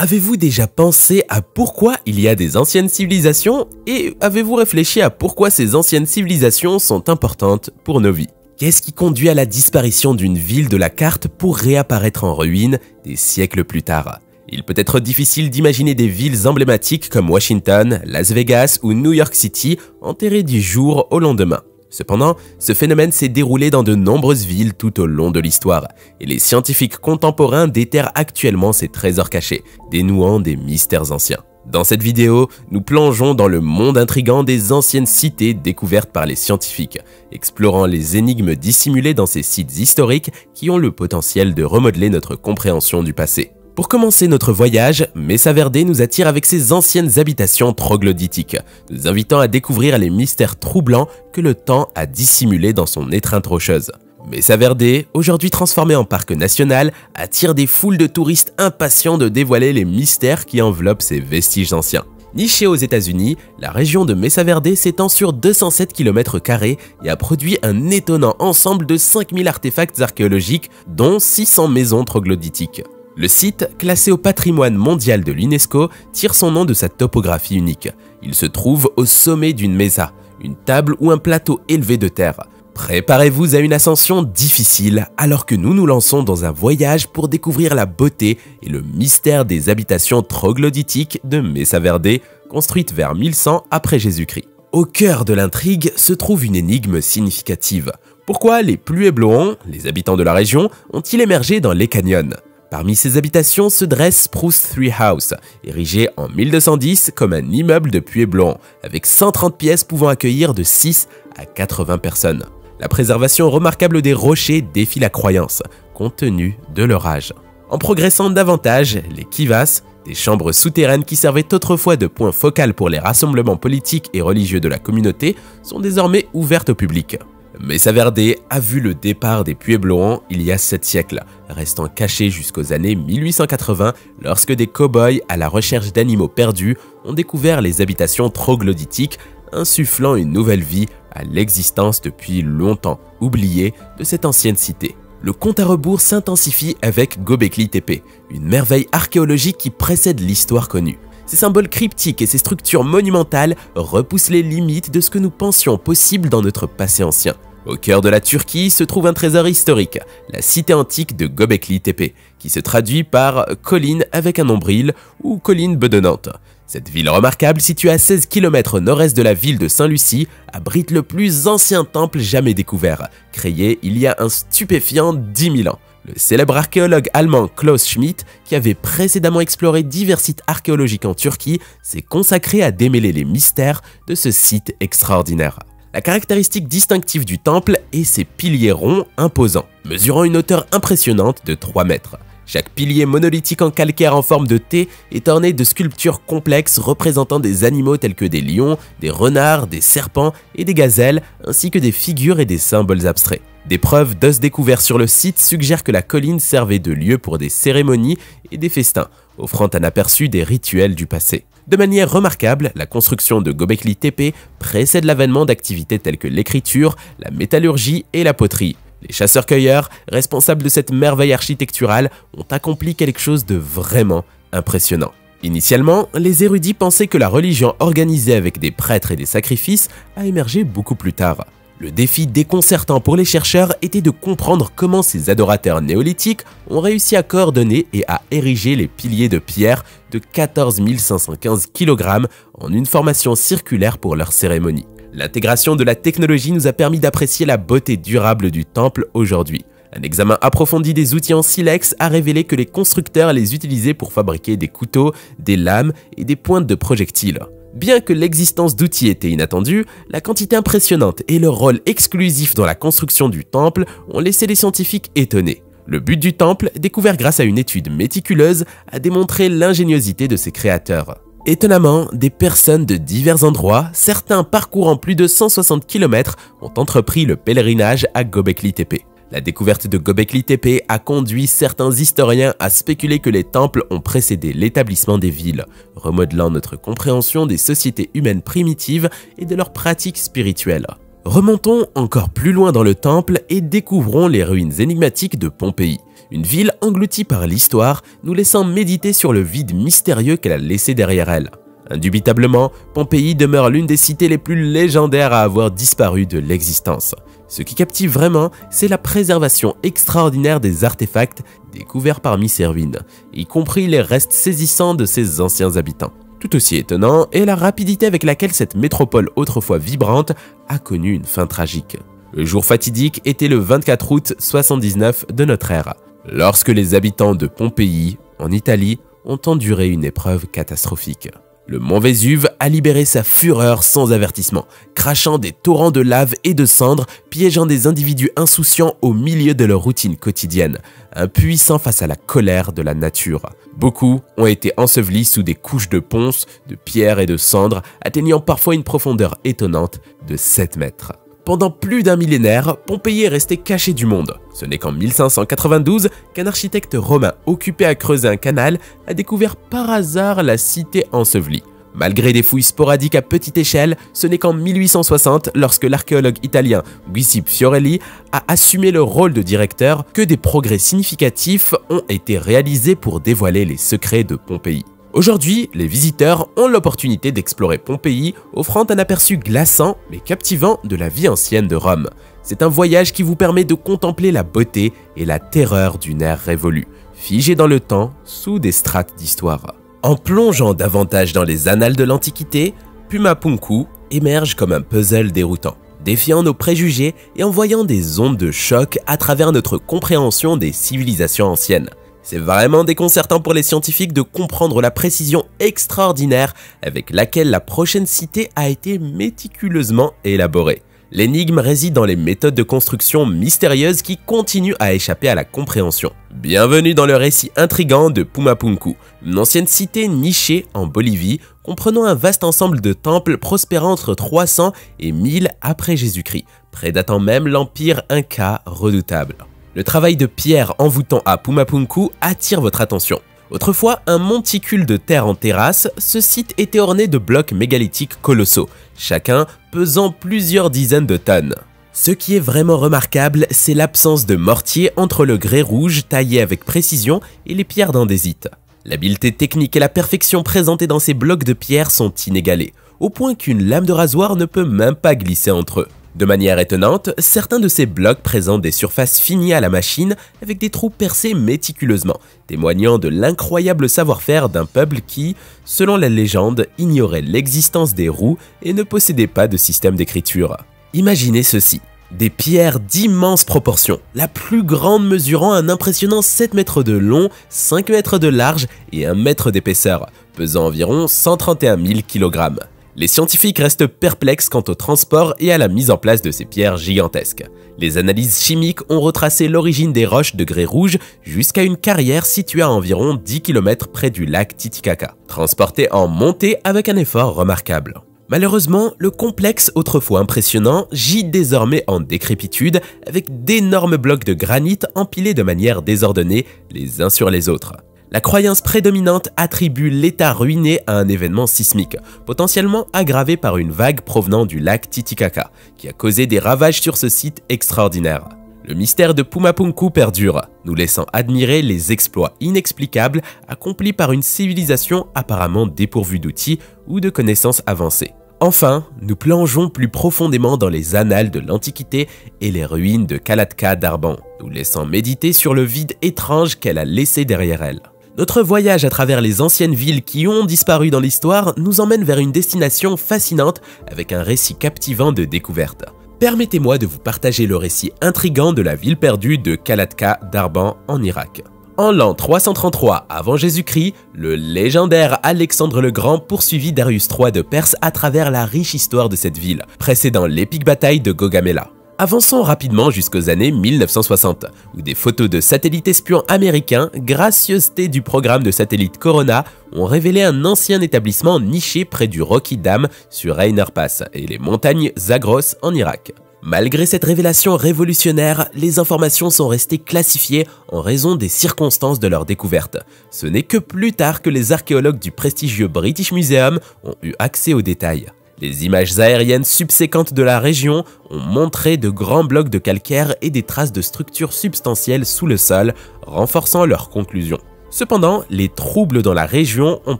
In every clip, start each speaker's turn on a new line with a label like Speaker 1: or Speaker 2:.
Speaker 1: Avez-vous déjà pensé à pourquoi il y a des anciennes civilisations et avez-vous réfléchi à pourquoi ces anciennes civilisations sont importantes pour nos vies? Qu'est-ce qui conduit à la disparition d'une ville de la carte pour réapparaître en ruine des siècles plus tard? Il peut être difficile d'imaginer des villes emblématiques comme Washington, Las Vegas ou New York City enterrées du jour au lendemain. Cependant, ce phénomène s'est déroulé dans de nombreuses villes tout au long de l'histoire, et les scientifiques contemporains déterrent actuellement ces trésors cachés, dénouant des mystères anciens. Dans cette vidéo, nous plongeons dans le monde intrigant des anciennes cités découvertes par les scientifiques, explorant les énigmes dissimulées dans ces sites historiques qui ont le potentiel de remodeler notre compréhension du passé. Pour commencer notre voyage, Mesa Verde nous attire avec ses anciennes habitations troglodytiques, nous invitant à découvrir les mystères troublants que le temps a dissimulés dans son étreinte rocheuse. Mesa Verde, aujourd'hui transformé en parc national, attire des foules de touristes impatients de dévoiler les mystères qui enveloppent ces vestiges anciens. Nichée aux États-Unis, la région de Mesa Verde s'étend sur 207 km² et a produit un étonnant ensemble de 5000 artefacts archéologiques, dont 600 maisons troglodytiques. Le site, classé au patrimoine mondial de l'UNESCO, tire son nom de sa topographie unique. Il se trouve au sommet d'une mesa, une table ou un plateau élevé de terre. Préparez-vous à une ascension difficile alors que nous nous lançons dans un voyage pour découvrir la beauté et le mystère des habitations troglodytiques de Mesa Verde, construites vers 1100 après Jésus-Christ. Au cœur de l'intrigue se trouve une énigme significative. Pourquoi les Puebloans, les habitants de la région, ont-ils émergé dans les canyons ? Parmi ces habitations se dresse Spruce Tree House, érigé en 1210 comme un immeuble de Puebloan, avec 130 pièces pouvant accueillir de 6 à 80 personnes. La préservation remarquable des rochers défie la croyance, compte tenu de leur âge. En progressant davantage, les kivas, des chambres souterraines qui servaient autrefois de point focal pour les rassemblements politiques et religieux de la communauté, sont désormais ouvertes au public. Mesa Verde a vu le départ des Puebloans il y a 7 siècles, restant caché jusqu'aux années 1880 lorsque des cow-boys à la recherche d'animaux perdus ont découvert les habitations troglodytiques, insufflant une nouvelle vie à l'existence depuis longtemps oubliée de cette ancienne cité. Le compte à rebours s'intensifie avec Göbekli Tepe, une merveille archéologique qui précède l'histoire connue. Ces symboles cryptiques et ces structures monumentales repoussent les limites de ce que nous pensions possible dans notre passé ancien. Au cœur de la Turquie se trouve un trésor historique, la cité antique de Göbekli Tepe, qui se traduit par « colline avec un nombril » ou « colline bedonnante ». Cette ville remarquable, située à 16 km au nord-est de la ville de Saint-Lucie, abrite le plus ancien temple jamais découvert, créé il y a un stupéfiant 10 000 ans. Le célèbre archéologue allemand Klaus Schmidt, qui avait précédemment exploré divers sites archéologiques en Turquie, s'est consacré à démêler les mystères de ce site extraordinaire. La caractéristique distinctive du temple est ses piliers ronds imposants, mesurant une hauteur impressionnante de 3 mètres. Chaque pilier monolithique en calcaire en forme de T est orné de sculptures complexes représentant des animaux tels que des lions, des renards, des serpents et des gazelles, ainsi que des figures et des symboles abstraits. Des preuves d'os découverts sur le site suggèrent que la colline servait de lieu pour des cérémonies et des festins, offrant un aperçu des rituels du passé. De manière remarquable, la construction de Göbekli Tepe précède l'avènement d'activités telles que l'écriture, la métallurgie et la poterie. Les chasseurs-cueilleurs, responsables de cette merveille architecturale, ont accompli quelque chose de vraiment impressionnant. Initialement, les érudits pensaient que la religion organisée avec des prêtres et des sacrifices a émergé beaucoup plus tard. Le défi déconcertant pour les chercheurs était de comprendre comment ces adorateurs néolithiques ont réussi à coordonner et à ériger les piliers de pierre de 14 515 kg en une formation circulaire pour leur cérémonie. L'intégration de la technologie nous a permis d'apprécier la beauté durable du temple aujourd'hui. Un examen approfondi des outils en silex a révélé que les constructeurs les utilisaient pour fabriquer des couteaux, des lames et des pointes de projectiles. Bien que l'existence d'outils était inattendue, la quantité impressionnante et le rôle exclusif dans la construction du temple ont laissé les scientifiques étonnés. Le but du temple, découvert grâce à une étude méticuleuse, a démontré l'ingéniosité de ses créateurs. Étonnamment, des personnes de divers endroits, certains parcourant plus de 160 km, ont entrepris le pèlerinage à Göbekli Tepe. La découverte de Göbekli Tepe a conduit certains historiens à spéculer que les temples ont précédé l'établissement des villes, remodelant notre compréhension des sociétés humaines primitives et de leurs pratiques spirituelles. Remontons encore plus loin dans le temple et découvrons les ruines énigmatiques de Pompéi. Une ville engloutie par l'histoire, nous laissant méditer sur le vide mystérieux qu'elle a laissé derrière elle. Indubitablement, Pompéi demeure l'une des cités les plus légendaires à avoir disparu de l'existence. Ce qui captive vraiment, c'est la préservation extraordinaire des artefacts découverts parmi ces ruines, y compris les restes saisissants de ses anciens habitants. Tout aussi étonnant est la rapidité avec laquelle cette métropole autrefois vibrante a connu une fin tragique. Le jour fatidique était le 24 août 79 de notre ère, lorsque les habitants de Pompéi, en Italie, ont enduré une épreuve catastrophique. Le mont Vésuve a libéré sa fureur sans avertissement, crachant des torrents de lave et de cendres, piégeant des individus insouciants au milieu de leur routine quotidienne, impuissants face à la colère de la nature. Beaucoup ont été ensevelis sous des couches de ponce, de pierres et de cendres, atteignant parfois une profondeur étonnante de 7 mètres. Pendant plus d'un millénaire, Pompéi est resté caché du monde. Ce n'est qu'en 1592 qu'un architecte romain occupé à creuser un canal a découvert par hasard la cité ensevelie. Malgré des fouilles sporadiques à petite échelle, ce n'est qu'en 1860, lorsque l'archéologue italien Giuseppe Fiorelli a assumé le rôle de directeur, que des progrès significatifs ont été réalisés pour dévoiler les secrets de Pompéi. Aujourd'hui, les visiteurs ont l'opportunité d'explorer Pompéi, offrant un aperçu glaçant mais captivant de la vie ancienne de Rome. C'est un voyage qui vous permet de contempler la beauté et la terreur d'une ère révolue, figée dans le temps sous des strates d'histoire. En plongeant davantage dans les annales de l'Antiquité, Pumapunku émerge comme un puzzle déroutant, défiant nos préjugés et envoyant des ondes de choc à travers notre compréhension des civilisations anciennes. C'est vraiment déconcertant pour les scientifiques de comprendre la précision extraordinaire avec laquelle la prochaine cité a été méticuleusement élaborée. L'énigme réside dans les méthodes de construction mystérieuses qui continuent à échapper à la compréhension. Bienvenue dans le récit intrigant de Pumapunku, une ancienne cité nichée en Bolivie, comprenant un vaste ensemble de temples prospérant entre 300 et 1000 après Jésus-Christ, prédatant même l'empire Inca redoutable. Le travail de pierre envoûtant à Pumapunku attire votre attention. Autrefois un monticule de terre en terrasse, ce site était orné de blocs mégalithiques colossaux, chacun pesant plusieurs dizaines de tonnes. Ce qui est vraiment remarquable, c'est l'absence de mortier entre le grès rouge taillé avec précision et les pierres d'andésite. L'habileté technique et la perfection présentées dans ces blocs de pierre sont inégalées, au point qu'une lame de rasoir ne peut même pas glisser entre eux. De manière étonnante, certains de ces blocs présentent des surfaces finies à la machine avec des trous percés méticuleusement, témoignant de l'incroyable savoir-faire d'un peuple qui, selon la légende, ignorait l'existence des roues et ne possédait pas de système d'écriture. Imaginez ceci, des pierres d'immenses proportions, la plus grande mesurant un impressionnant 7 mètres de long, 5 mètres de large et 1 mètre d'épaisseur, pesant environ 131 000 kg. Les scientifiques restent perplexes quant au transport et à la mise en place de ces pierres gigantesques. Les analyses chimiques ont retracé l'origine des roches de grès rouge jusqu'à une carrière située à environ 10 km près du lac Titicaca, transportée en montée avec un effort remarquable. Malheureusement, le complexe autrefois impressionnant gît désormais en décrépitude avec d'énormes blocs de granit empilés de manière désordonnée les uns sur les autres. La croyance prédominante attribue l'état ruiné à un événement sismique, potentiellement aggravé par une vague provenant du lac Titicaca, qui a causé des ravages sur ce site extraordinaire. Le mystère de Pumapunku perdure, nous laissant admirer les exploits inexplicables accomplis par une civilisation apparemment dépourvue d'outils ou de connaissances avancées. Enfin, nous plongeons plus profondément dans les annales de l'Antiquité et les ruines de Kalatka d'Arban, nous laissant méditer sur le vide étrange qu'elle a laissé derrière elle. Notre voyage à travers les anciennes villes qui ont disparu dans l'histoire nous emmène vers une destination fascinante avec un récit captivant de découverte. Permettez-moi de vous partager le récit intrigant de la ville perdue de Kalatka d'Arban en Irak. En l'an 333 avant Jésus-Christ, le légendaire Alexandre le Grand poursuivit Darius III de Perse à travers la riche histoire de cette ville, précédant l'épique bataille de Gaugamela. Avançons rapidement jusqu'aux années 1960, où des photos de satellites espions américains, gracieuseté du programme de satellite Corona, ont révélé un ancien établissement niché près du Rocky Dam sur Rainer Pass et les montagnes Zagros en Irak. Malgré cette révélation révolutionnaire, les informations sont restées classifiées en raison des circonstances de leur découverte. Ce n'est que plus tard que les archéologues du prestigieux British Museum ont eu accès aux détails. Les images aériennes subséquentes de la région ont montré de grands blocs de calcaire et des traces de structures substantielles sous le sol, renforçant leur conclusion. Cependant, les troubles dans la région ont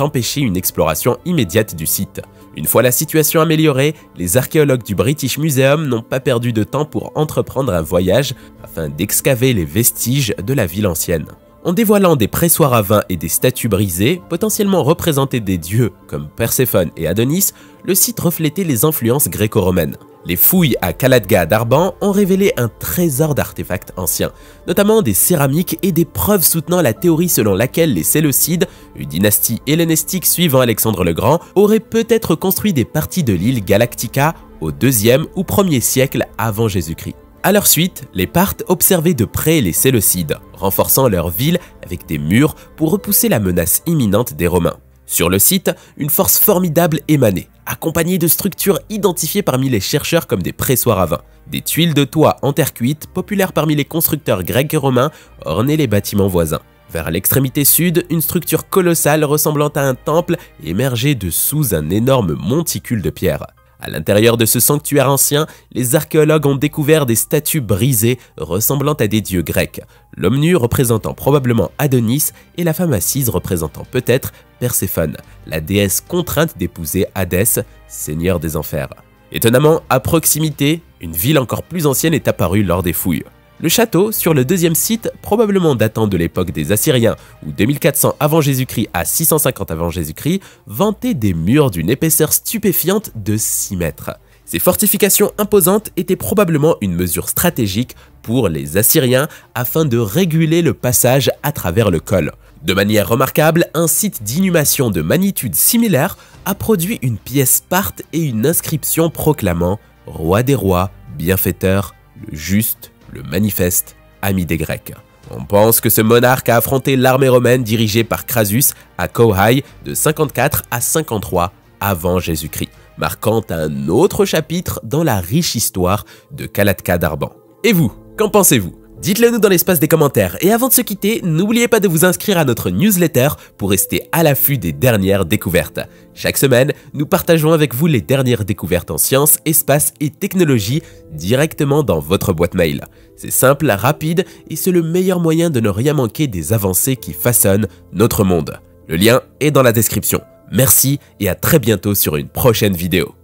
Speaker 1: empêché une exploration immédiate du site. Une fois la situation améliorée, les archéologues du British Museum n'ont pas perdu de temps pour entreprendre un voyage afin d'excaver les vestiges de la ville ancienne. En dévoilant des pressoirs à vin et des statues brisées, potentiellement représentées des dieux comme Perséphone et Adonis, le site reflétait les influences gréco-romaines. Les fouilles à Calatga d'Arban ont révélé un trésor d'artefacts anciens, notamment des céramiques et des preuves soutenant la théorie selon laquelle les Séleucides, une dynastie hellénistique suivant Alexandre le Grand, auraient peut-être construit des parties de l'île Galactica au 2e ou 1er siècle avant Jésus-Christ. À leur suite, les Parthes observaient de près les Séleucides, renforçant leur ville avec des murs pour repousser la menace imminente des Romains. Sur le site, une force formidable émanait, accompagnée de structures identifiées parmi les chercheurs comme des pressoirs à vin. Des tuiles de toit en terre cuite, populaires parmi les constructeurs grecs et romains, ornaient les bâtiments voisins. Vers l'extrémité sud, une structure colossale ressemblant à un temple émergeait de sous un énorme monticule de pierre. À l'intérieur de ce sanctuaire ancien, les archéologues ont découvert des statues brisées ressemblant à des dieux grecs, l'homme nu représentant probablement Adonis et la femme assise représentant peut-être Perséphone, la déesse contrainte d'épouser Hadès, seigneur des enfers. Étonnamment, à proximité, une ville encore plus ancienne est apparue lors des fouilles. Le château, sur le deuxième site, probablement datant de l'époque des Assyriens ou 2400 avant Jésus-Christ à 650 avant Jésus-Christ, vantait des murs d'une épaisseur stupéfiante de 6 mètres. Ces fortifications imposantes étaient probablement une mesure stratégique pour les Assyriens afin de réguler le passage à travers le col. De manière remarquable, un site d'inhumation de magnitude similaire a produit une pièce parthe et une inscription proclamant « Roi des rois, bienfaiteur, le juste, le manifeste, ami des Grecs ». On pense que ce monarque a affronté l'armée romaine dirigée par Crassus à Cauhaï de 54 à 53 avant Jésus-Christ, marquant un autre chapitre dans la riche histoire de Calatga d'Arban. Et vous, qu'en pensez-vous ? Dites-le nous dans l'espace des commentaires et avant de se quitter, n'oubliez pas de vous inscrire à notre newsletter pour rester à l'affût des dernières découvertes. Chaque semaine, nous partageons avec vous les dernières découvertes en sciences, espace et technologie directement dans votre boîte mail. C'est simple, rapide et c'est le meilleur moyen de ne rien manquer des avancées qui façonnent notre monde. Le lien est dans la description. Merci et à très bientôt sur une prochaine vidéo.